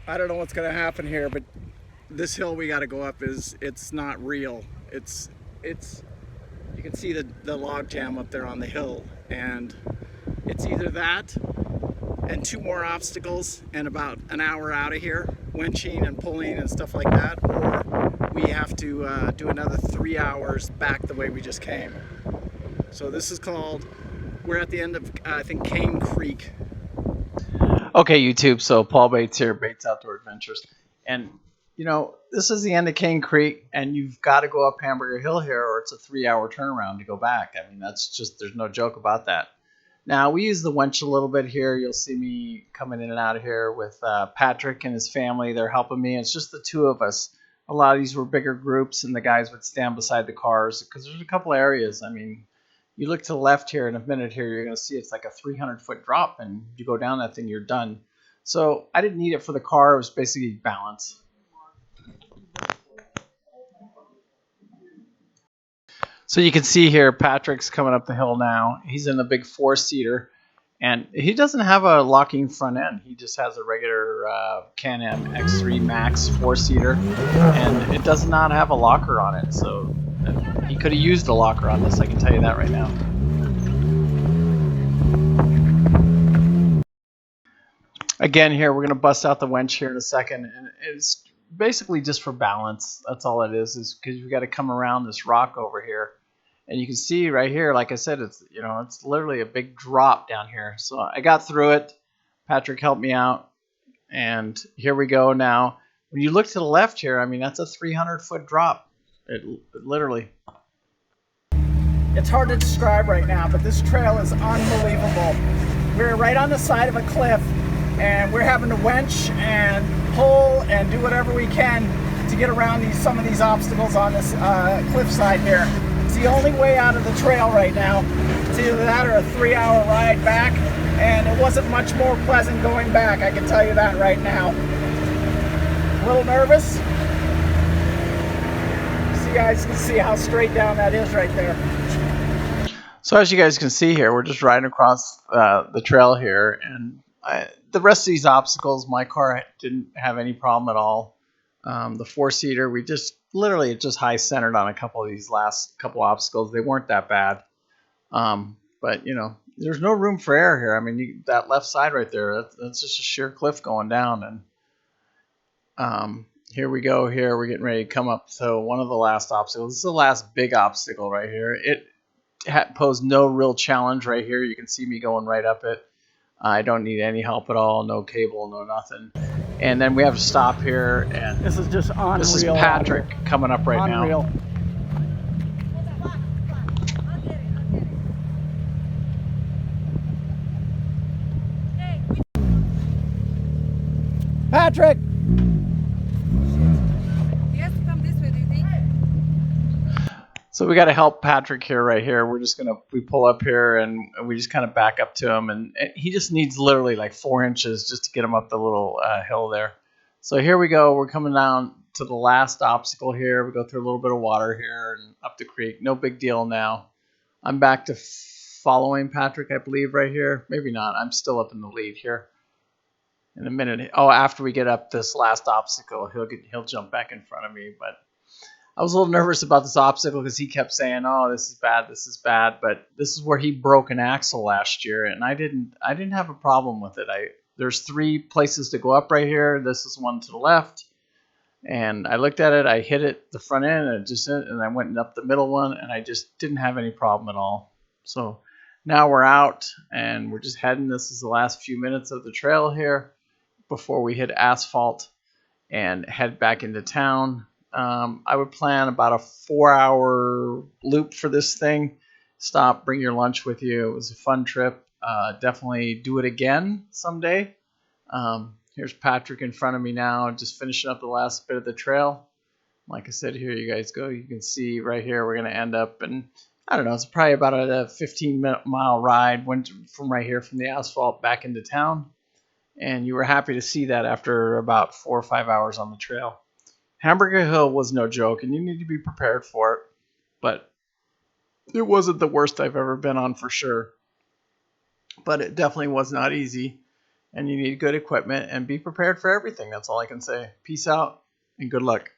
I don't know what's gonna happen here, but this hill we got to go up it's not real. It's you can see the log jam up there on the hill, and it's either that and two more obstacles and about an hour out of here, winching and pulling and stuff like that, or we have to do another 3 hours back the way we just came. So this is called, we're at the end of I think Kane Creek. Okay, YouTube, so Paul Bates here, Bates Outdoor Adventures. And, you know, this is the end of Kane Creek, and you've got to go up Hamburger Hill here, or it's a 3-hour turnaround to go back. I mean, that's just, there's no joke about that. Now, we use the winch a little bit here. You'll see me coming in and out of here with Patrick and his family. They're helping me. It's just the two of us. A lot of these were bigger groups, and the guys would stand beside the cars, because there's a couple areas. I mean, you look to the left here in a minute here, you're going to see it's like a 300-foot drop, and you go down that thing, you're done. So I didn't need it for the car. It was basically balance. So you can see here, Patrick's coming up the hill now. He's in a big 4-seater, and he doesn't have a locking front end. He just has a regular CanAm X3 Max 4-seater, and it does not have a locker on it. So he could have used a locker on this, I can tell you that right now. Again, here we're going to bust out the winch here in a second, and it's basically just for balance. That's all it is because you've got to come around this rock over here. And you can see right here, like I said, it's literally a big drop down here. So I got through it. Patrick helped me out, and here we go now. When you look to the left here, I mean, that's a 300-foot drop. It literally. It's hard to describe right now, but this trail is unbelievable. We're right on the side of a cliff, and we're having to winch and pull and do whatever we can to get around some of these obstacles on this cliffside here. It's the only way out of the trail right now. It's either that or a 3-hour ride back, and it wasn't much more pleasant going back, I can tell you that right now. A little nervous. So you guys can see how straight down that is right there. So as you guys can see here, we're just riding across the trail here, and the rest of these obstacles, my car didn't have any problem at all. The 4-seater, we just literally just high centered on a couple of these last couple obstacles. They weren't that bad, but you know, there's no room for error here. I mean, that left side right there, that's just a sheer cliff going down. And here we go. Here we're getting ready to come up to one of the last obstacles. This is the last big obstacle right here. It posed no real challenge right here. You can see me going right up it. I don't need any help at all. No cable, no nothing. And then we have to stop here, and this is just unreal. This is Patrick coming up right unreal. now. Patrick! So we got to help Patrick here, right here. We pull up here and we just kind of back up to him, and he just needs literally like 4 inches just to get him up the little hill there. So here we go. We're coming down to the last obstacle here. We go through a little bit of water here and up the creek. No big deal now. I'm back to following Patrick, I believe, right here. Maybe not. I'm still up in the lead here. In a minute. Oh, after we get up this last obstacle, he'll jump back in front of me, but I was a little nervous about this obstacle because he kept saying, "Oh, this is bad, this is bad." But this is where he broke an axle last year, and I didn't have a problem with it. There's 3 places to go up right here. This is one to the left, and I looked at it. I hit it the front end, and I went up the middle one, and I just didn't have any problem at all. So now we're out, and we're just heading. This is the last few minutes of the trail here before we hit asphalt and head back into town. I would plan about a 4-hour loop for this thing. Stop, bring your lunch with you. It was a fun trip. Definitely do it again someday. Here's Patrick in front of me now, just finishing up the last bit of the trail. Like I said, here you guys go. You can see right here we're going to end up, and I don't know, it's probably about a 15-mile ride. Went from right here from the asphalt back into town, and you were happy to see that after about 4 or 5 hours on the trail. Hamburger Hill was no joke, and you need to be prepared for it, but it wasn't the worst I've ever been on for sure. But it definitely was not easy, and you need good equipment, and be prepared for everything. That's all I can say. Peace out and good luck.